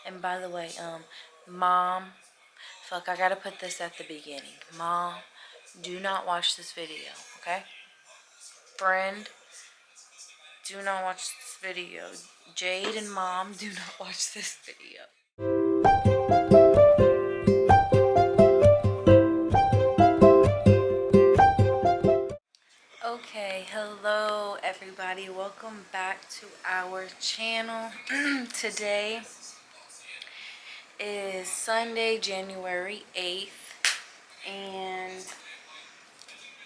And by the way, Mom, fuck, I gotta put this at the beginning. Mom, do not watch this video, okay? Friend, do not watch this video. Jade and Mom, do not watch this video. Okay, hello everybody. Welcome back to our channel. Today is Sunday, January 8th, and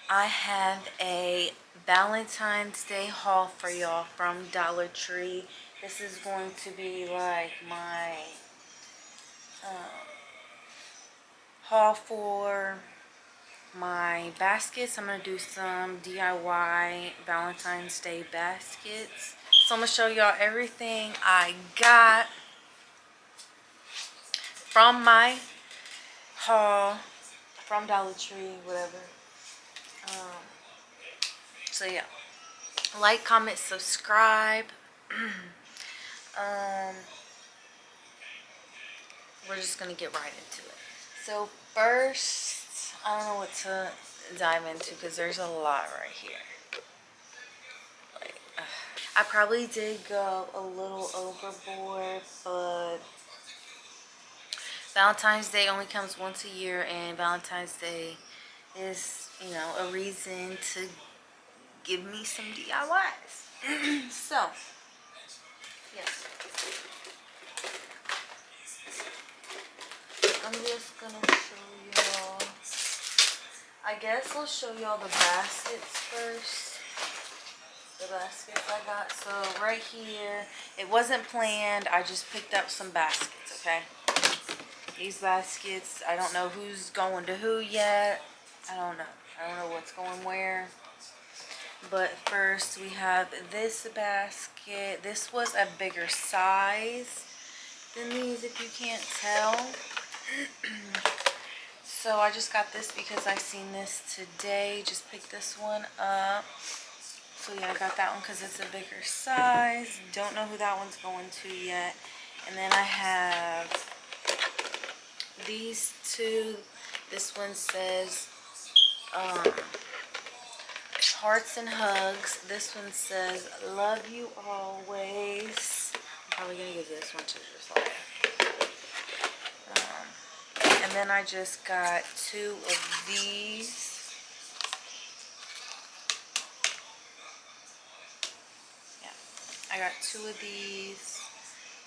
I have a Valentine's Day haul for y'all from Dollar Tree. This is going to be like my haul for my baskets. I'm going to do some DIY Valentine's Day baskets. So I'm going to show y'all everything I got from my haul from Dollar Tree, whatever. So yeah, like, comment, subscribe. We're just gonna get right into it. So first, I don't know what to dive into because there's a lot right here. Like, I probably did go a little overboard, but Valentine's Day only comes once a year, and Valentine's Day is, you know, a reason to give me some DIYs. So, yes. I'm just gonna show y'all. I guess I'll show y'all the baskets first. The baskets I got. So right here, it wasn't planned. I just picked up some baskets, okay? These baskets, I don't know who's going to who yet. I don't know. I don't know what's going where. But first we have this basket. This was a bigger size than these, if you can't tell. So I just got this because I seen this today. Just picked this one up. So yeah, I got that one because it's a bigger size. Don't know who that one's going to yet. And then I have these two. This one says hearts and hugs. This one says love you always. I'm probably gonna give this one to Josiah. And then I just got two of these. Yeah, I got two of these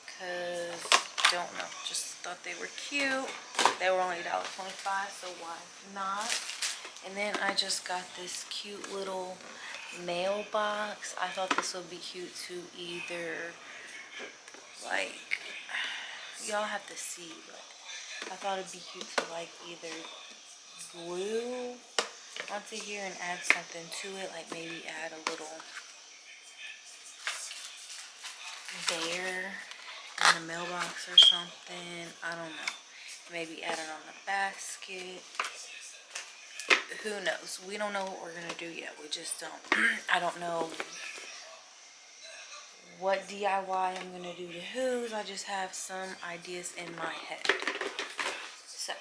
because, don't know, just thought they were cute. They were only $1.25, so why not? And then I just got this cute little mailbox. I thought this would be cute to either, like, y'all have to see, but I thought it'd be cute to like either glue onto here and add something to it, like maybe add a little bear in the mailbox or something. I don't know. Maybe add it on the basket. Who knows? We don't know what we're gonna do yet. We just don't. I don't know what DIY I'm gonna do to whose. I just have some ideas in my head. So,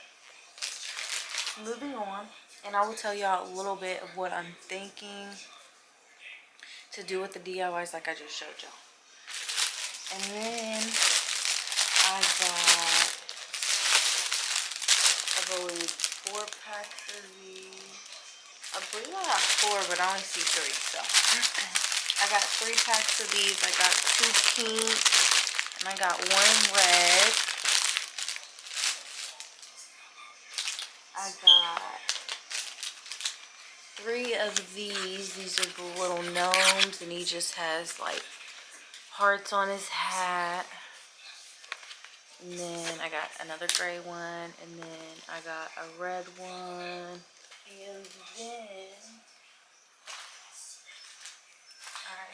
moving on, and I will tell y'all a little bit of what I'm thinking to do with the DIYs like I just showed y'all. And then I got, I believe, 4 packs of these. I believe I got 4, but I only see 3, so. I got 3 packs of these. I got 2 pink, and I got 1 red. I got 3 of these. These are the little gnomes, and he just has like hearts on his hat. And then I got another gray one, and then I got a red one, and then I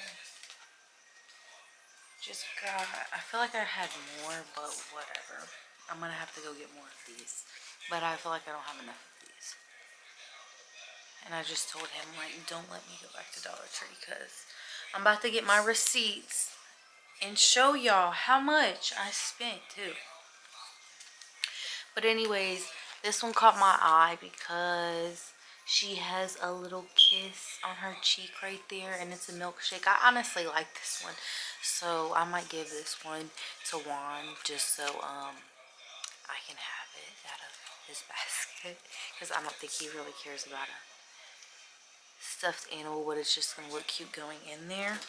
just got, I feel like I had more, but whatever. I'm gonna have to go get more of these, but I feel like I don't have enough of these. And I just told him, like, don't let me go back to Dollar Tree because I'm about to get my receipts and show y'all how much I spent too. But anyways, this one caught my eye because she has a little kiss on her cheek right there, and it's a milkshake. I honestly like this one, so I might give this one to Juan just so I can have it out of his basket, because I don't think he really cares about a stuffed animal, but it's just gonna look cute going in there.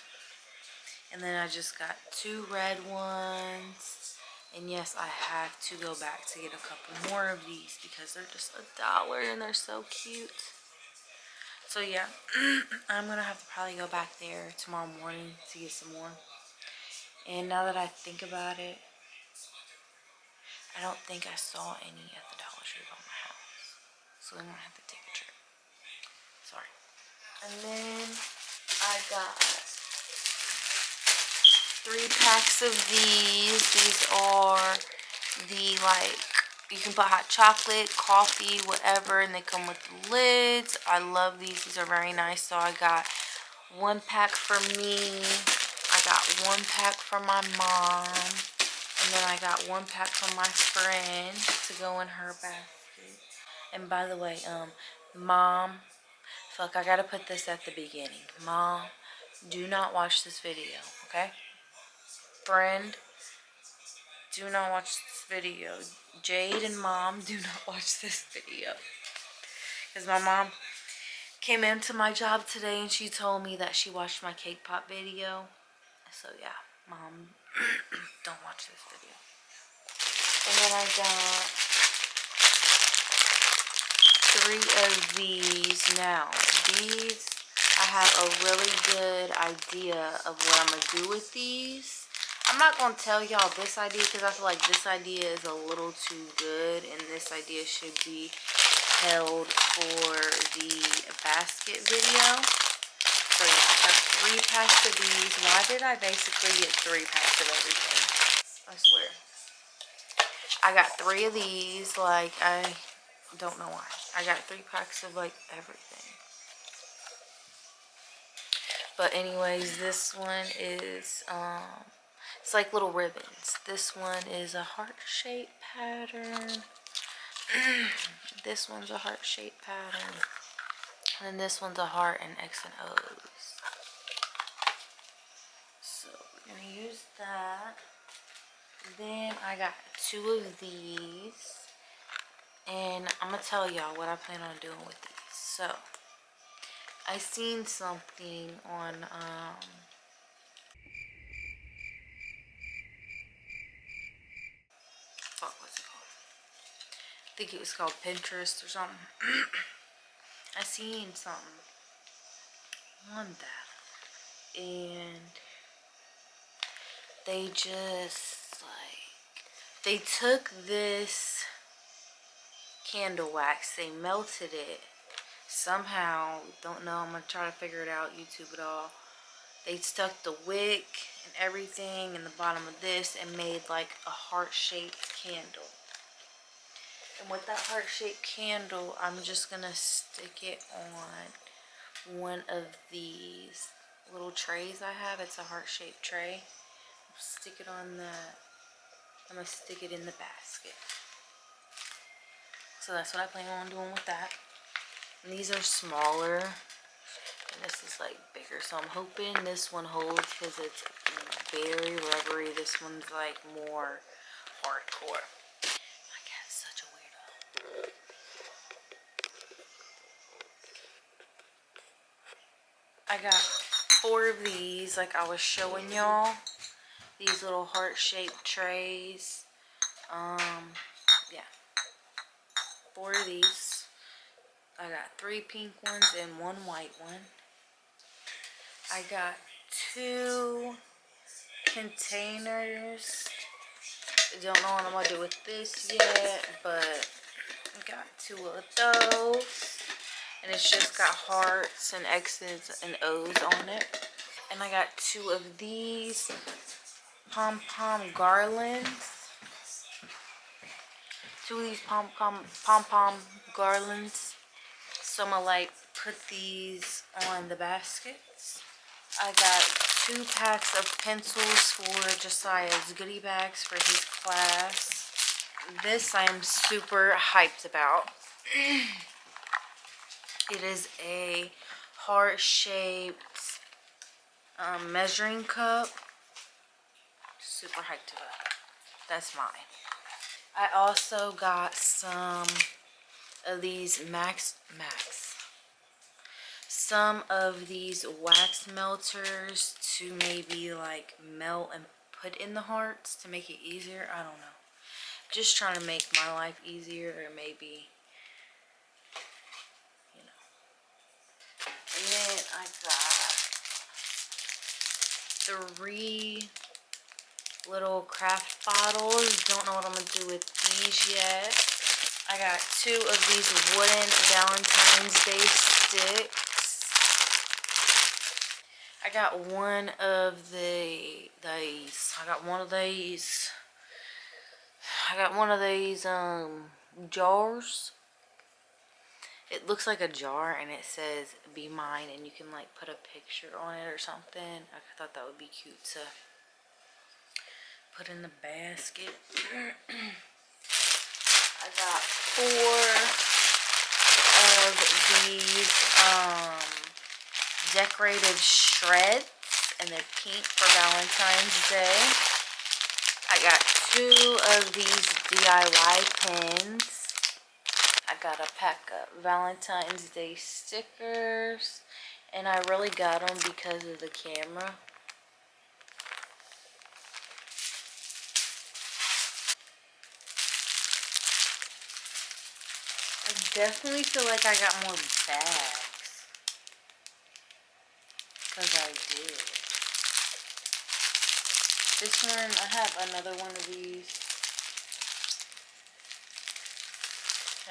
And then I just got 2 red ones. And yes, I have to go back to get a couple more of these because they're just $1 and they're so cute. So yeah, I'm gonna have to probably go back there tomorrow morning to get some more. And now that I think about it, I don't think I saw any at the Dollar Tree by my house. So we might have to take a trip. Sorry. And then I got 3 packs of these. These are the, like, you can put hot chocolate, coffee, whatever, and they come with lids. I love these. These are very nice. So I got 1 pack for me. I got 1 pack for my mom. And then I got 1 pack for my friend to go in her basket. And by the way, Mom, fuck, I gotta put this at the beginning. Mom, do not watch this video, okay? Friend, do not watch this video. Jade and Mom, do not watch this video. Because my mom came into my job today and she told me that she watched my cake pop video. So yeah, Mom, don't watch this video. And then I got 3 of these. Now, these, I have a really good idea of what I'm going to do with these. I'm not going to tell y'all this idea because I feel like this idea is a little too good. And this idea should be held for the basket video. So yeah, I got 3 packs of these. Why did I basically get 3 packs of everything? I swear. I got 3 of these. Like, I don't know why. I got 3 packs of, like, everything. But anyways, this one is, it's like little ribbons. This one is a heart-shaped pattern. This one's a heart-shaped pattern. And then this one's a heart and X and O's. So we're going to use that. Then I got 2 of these. And I'm going to tell y'all what I plan on doing with these. So, I seen something on, fuck, what's it called? I think it was called Pinterest or something. I seen something on that. And they just, like, they took this candle wax, they melted it somehow, don't know, I'm gonna try to figure it out, YouTube it all. They stuck the wick and everything in the bottom of this and made like a heart-shaped candle. And with that heart-shaped candle, I'm just gonna stick it on one of these little trays I have. It's a heart-shaped tray. Stick it on that. I'm gonna stick it in the basket. So that's what I plan on doing with that. And these are smaller. And this is like bigger. So I'm hoping this one holds because it's very rubbery. This one's like more hardcore. My cat's such a weirdo. I got 4 of these like I was showing y'all. These little heart-shaped trays. Yeah. 4 of these. I got 3 pink ones and 1 white one. I got 2 containers. Don't know what I'm gonna do with this yet, but I got 2 of those. And it's just got hearts and X's and O's on it. And I got 2 of these pom-pom garlands. 2 of these pom-pom garlands. So I'm gonna like put these on the baskets. I got 2 packs of pencils for Josiah's goodie bags for his class. This I am super hyped about. It is a heart-shaped measuring cup. Super hyped about it. That's mine. I also got some of these some of these wax melters to maybe like melt and put in the hearts to make it easier. I don't know. Just trying to make my life easier, or maybe, you know. And then I got 3 little craft bottles. Don't know what I'm gonna do with these yet. I got 2 of these wooden Valentine's Day sticks. I got one of these. I got one of these. I got one of these jars. It looks like a jar and it says "Be Mine," and you can like put a picture on it or something. I thought that would be cute to put in the basket. I got 4 of these decorative shreds, and they're pink for Valentine's Day. I got 2 of these DIY pens. I got a pack of Valentine's Day stickers, and I really got them because of the camera. I definitely feel like I got more bags, because I did. This one, I have another one of these.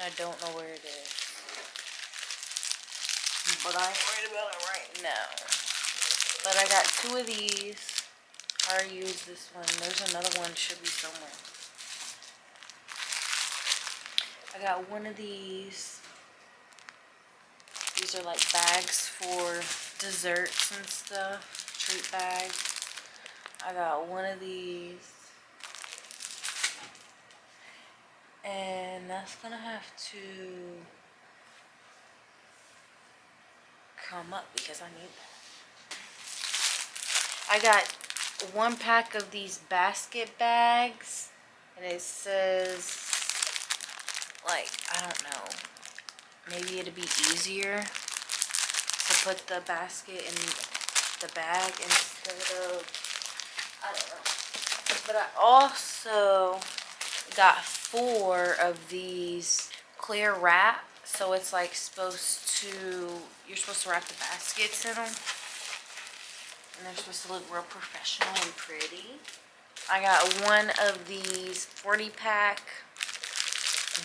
I don't know where it is, but I ain't worried about it right now. But I got 2 of these. I already used this one. There's another one, should be somewhere. I got one of these. These are like bags for desserts and stuff, treat bags. I got one of these. And that's gonna have to come up because I need that. I got 1 pack of these basket bags, and it says, like, I don't know, maybe it'd be easier to put the basket in the bag instead of, I don't know. But I also got 4 of these clear wrap, so it's like you're supposed to wrap the baskets in them, and they're supposed to look real professional and pretty. I got 1 of these 40-pack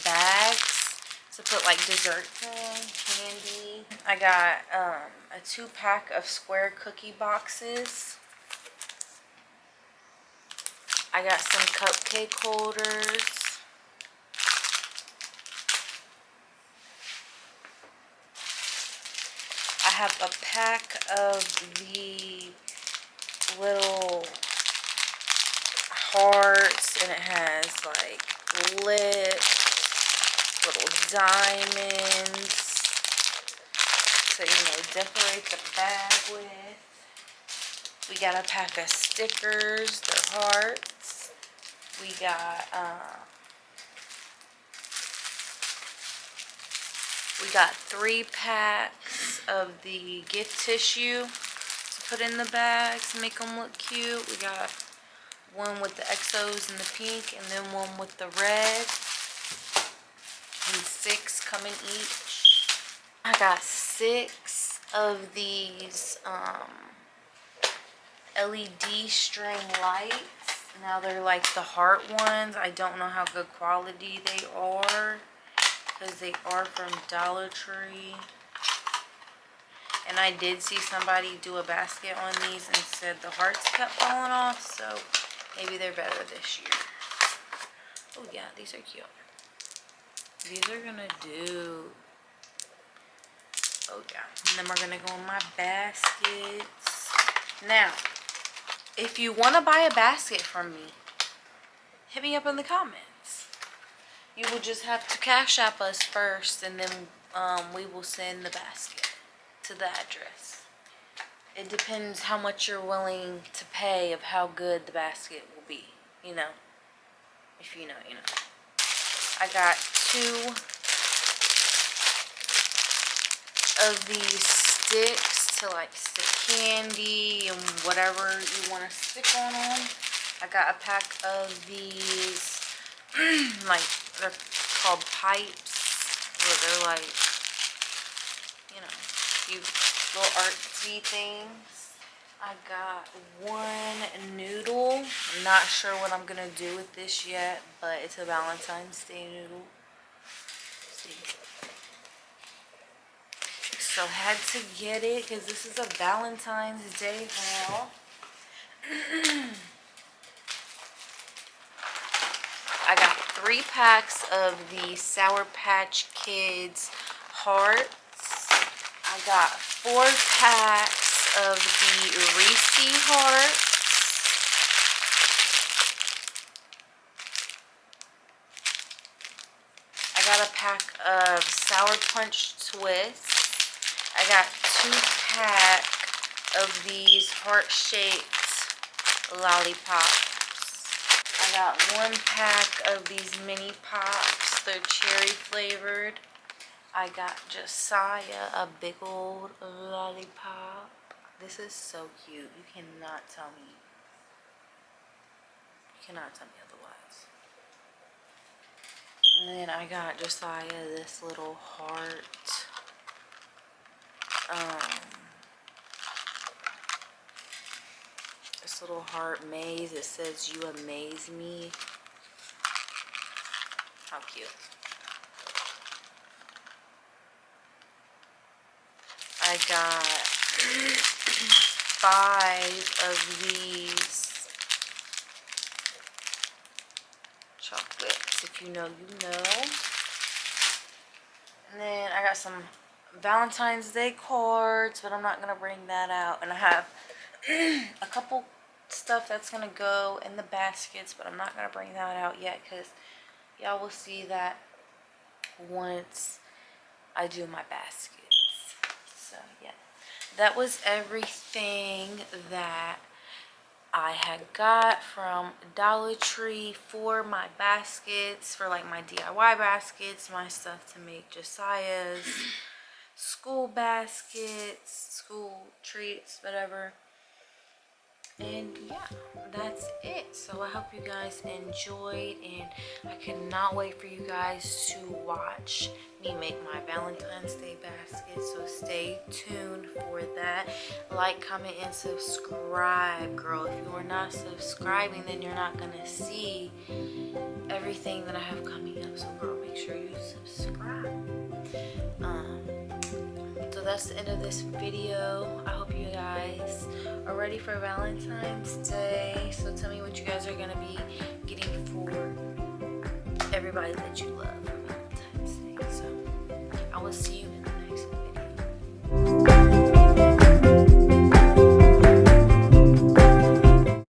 bags to put like desserts in, candy. I got a 2-pack of square cookie boxes. I got some cupcake holders. I have a pack of the little hearts, and it has like lips, little diamonds to, you know, decorate the bag with. We got a pack of stickers, they're hearts. We got 3 packs of the gift tissue to put in the bags, make them look cute. We got 1 with the XOs and the pink, and then 1 with the red, and 6 come in each. I got 6 of these LED string lights. Now they're like the heart ones. I don't know how good quality they are, because they are from Dollar Tree. And I did see somebody do a basket on these and said the hearts kept falling off, so maybe they're better this year. Oh yeah, these are cute. These are gonna do. Oh yeah, and then we're gonna go in my baskets. Now, if you want to buy a basket from me, hit me up in the comments. You will just have to Cash App us first, and then we will send the basket to the address. It depends how much you're willing to pay of how good the basket will be, you know. If you know, you know. I got 2 of these sticks to like stick candy and whatever you want to stick on them. I got a pack of these, like, they're called pipes, where they're like, you know, cute little artsy things. I got 1 noodle. I'm not sure what I'm gonna do with this yet, but it's a Valentine's Day noodle. Let's see. So had to get it because this is a Valentine's Day haul. I got 3 packs of the Sour Patch Kids hearts. I got 4 packs of the Reese hearts. I got a pack of Sour Punch Twists. I got 2 packs of these heart-shaped lollipops. I got 1 pack of these mini pops. They're cherry flavored. I got Josiah a big old lollipop. This is so cute. You cannot tell me. You cannot tell me otherwise. And then I got Josiah this little heart. This little heart maze. It says, "You amaze me." How cute. I got 5 of these chocolates. If you know, you know. And then I got some Valentine's Day cards, but I'm not going to bring that out. And I have a couple stuff that's going to go in the baskets, but I'm not going to bring that out yet because y'all will see that once I do my baskets. So yeah, that was everything that I had got from Dollar Tree for my baskets, for like my DIY baskets, my stuff to make Josiah's school baskets, school treats, whatever. And yeah, that's it. So I hope you guys enjoyed, and I cannot wait for you guys to watch me make my Valentine's Day basket. So stay tuned for that. Like, comment, and subscribe, girl. If you are not subscribing, then you're not gonna see everything that I have coming up. So girl, make sure you subscribe. So that's the end of this video. I hope you guys are ready for Valentine's Day. So tell me what you guys are gonna be getting for everybody that you love for Valentine's Day. So I will see you